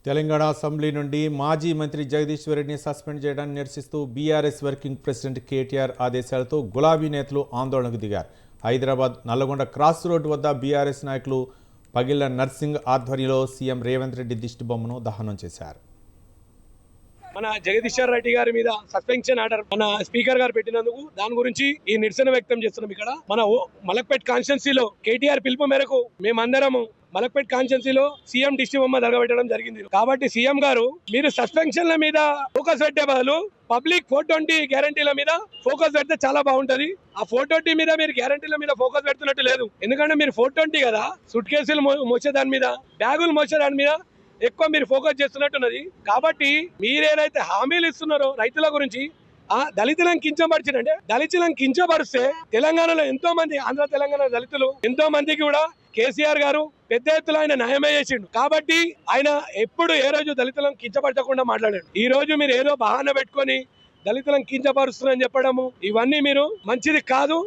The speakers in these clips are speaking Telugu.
తెలంగాణ అసెంబ్లీ నుండి మాజీ మంత్రి జగదీశ్వర్ రెడ్డిని సస్పెండ్ చేయడాన్ని నిరసిస్తూ బీఆర్ఎస్ వర్కింగ్ ప్రెసిడెంట్ కేటీఆర్ ఆదేశాలతో గులాబీ నేతలు ఆందోళనకు దిగారు. హైదరాబాద్ నల్లగొండ క్రాస్ రోడ్ వద్ద బీఆర్ఎస్ నాయకులు పగిళ్ల నర్సింగ్ ఆధ్వర్యంలో సీఎం రేవంత్ రెడ్డి దిష్టిబొమ్మను దహనం చేశారు. మన జగదీశ్వర్ రెడ్డి గారి మీద సస్పెన్షన్ ఆర్డర్ మన స్పీకర్ గారు పెట్టినందుకు దాని గురించి ఈ నిరసన వ్యక్తం చేస్తున్నాం. ఇక్కడ మన మలక్పేట్ కాన్స్టిట్యున్సీలో కేటీఆర్ పిలుపు మేరకు మేమందరము మలక్పేట్ కాన్స్టిట్యున్సీలో సీఎం దిష్టి బొమ్మ తగలబెట్టడం జరిగింది. కాబట్టి సీఎం గారు మీరు సస్పెన్షన్ల మీద ఫోకస్ పెట్టే బదులు పబ్లిక్ 420 గ్యారంటీల మీద ఫోకస్ పెడితే చాలా బాగుంటది. ఆ 420 మీద మీరు గ్యారంటీల మీద ఫోకస్ పెడుతున్నట్టు లేదు. ఎందుకంటే మీరు 420 కదా, సుట్ కేసులు మోసే దాని మీద, బ్యాగులు మోసే దాని మీద ఎక్కువ మీరు ఫోకస్ చేస్తున్నట్టున్నది. కాబట్టి మీరేదైతే హామీలు ఇస్తున్నారో రైతుల గురించి, ఆ దళితులను కించపరిచినంటే దళితులను కించపరిస్తే తెలంగాణలో ఎంతో మంది, ఆంధ్ర తెలంగాణ దళితులు ఎంతో మందికి కూడా కేసీఆర్ గారు పెద్ద ఎత్తులో ఆయన న్యాయమే చేసిండు. కాబట్టి ఆయన ఎప్పుడు ఏ రోజు దళితులను కించపరచకుండా మాట్లాడాడు. ఈ రోజు మీరు ఏదో బహానా పెట్టుకొని దళితులను కించపరుస్తున్నారని చెప్పడము ఇవన్నీ మీరు మంచిది కాదు.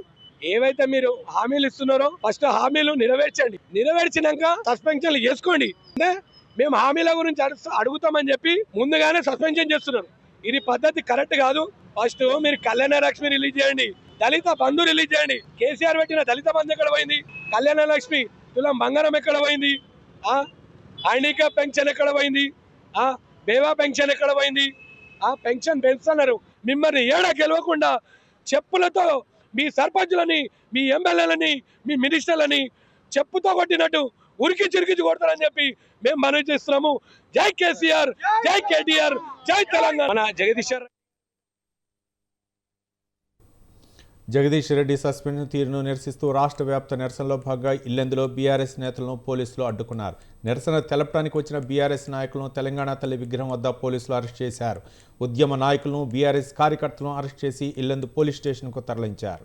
ఏవైతే మీరు హామీలు ఇస్తున్నారో ఫస్ట్ హామీలు నెరవేర్చండి. నెరవేర్చినాక సస్పెన్షన్లు చేసుకోండి. అంటే మేము హామీల గురించి అడుగుతామని చెప్పి ముందుగానే సస్పెన్షన్ చేస్తున్నారు. ఇది పద్ధతి కరెక్ట్ కాదు. ఫస్ట్ మీరు కళ్యాణ లక్ష్మి రిలీజ్ చేయండి, దళిత బంధు రిలీజ్ చేయండి. కేసీఆర్ పెట్టిన దళిత బంధు ఎక్కడ పోయింది? కళ్యాణ లక్ష్మి తులం బంగారం ఎక్కడ పోయింది? హ్యాండికా పెన్షన్ ఎక్కడ పోయింది? బేవా పెన్షన్ ఎక్కడ పోయింది? పెన్షన్ పెంచుతున్నారు. మిమ్మల్ని ఏడా గెలవకుండా చెప్పులతో మీ సర్పంచులని, మీ ఎమ్మెల్యేలని, మీ మినిస్టర్లని చెప్పుతో కొట్టినట్టు ఉరికి చిరికించి కొడతారని చెప్పి మేము మనవి చేస్తున్నాము. జై కేసీఆర్, జై కేటీఆర్, జై తెలంగాణ. మన జగదీష్ రెడ్డి సస్పెన్షన్ తీరును నిరసిస్తూ రాష్ట్ర వ్యాప్త నిరసనలో భాగంగా ఇల్లెందులో బీఆర్ఎస్ నేతలను పోలీసులు అడ్డుకున్నారు. నిరసన తెలపడానికి వచ్చిన బీఆర్ఎస్ నాయకులను తెలంగాణ తల్లి విగ్రహం వద్ద పోలీసులు అరెస్ట్ చేశారు. ఉద్యమ నాయకులను బీఆర్ఎస్ కార్యకర్తలను అరెస్ట్ చేసి ఇల్లెందు పోలీస్ స్టేషన్కు తరలించారు.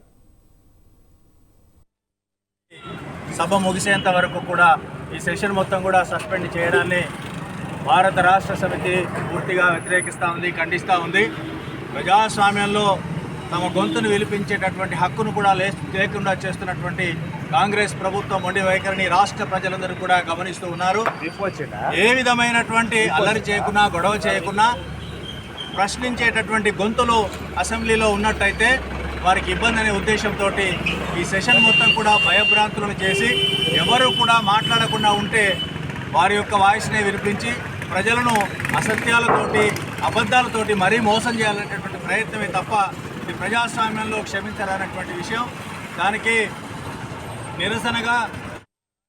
సభ ముగిసేంత వరకు కూడా ఈ సెషన్ మొత్తం కూడా సస్పెండ్ చేయడాన్ని భారత రాష్ట్ర సమితి పూర్తిగా వ్యతిరేకిస్తూ ఉంది, ఖండిస్తూ ఉంది. ప్రజాస్వామ్యంలో తమ గొంతును విలిపించేటటువంటి హక్కును కూడా లేకుండా చేస్తున్నటువంటి కాంగ్రెస్ ప్రభుత్వం మొండి వైఖరిని రాష్ట్ర ప్రజలందరూ కూడా గమనిస్తూ ఉన్నారు. ఏ విధమైనటువంటి అల్లరి చేయకున్నా, గొడవ చేయకున్నా ప్రశ్నించేటటువంటి గొంతులు అసెంబ్లీలో ఉన్నట్టయితే వారికి ఇబ్బంది అనే ఉద్దేశంతో ఈ సెషన్ మొత్తం కూడా భయభ్రాంతులను చేసి ఎవరు కూడా మాట్లాడకుండా ఉంటే వారి యొక్క వాయిస్నే వినిపించి ప్రజలను అసత్యాలతోటి, అబద్ధాలతోటి మరీ మోసం చేయాలనేటువంటి ప్రయత్నమే తప్ప ఇది ప్రజాస్వామ్యంలో క్షమించాలనేటువంటి విషయం. దానికి నిరసనగా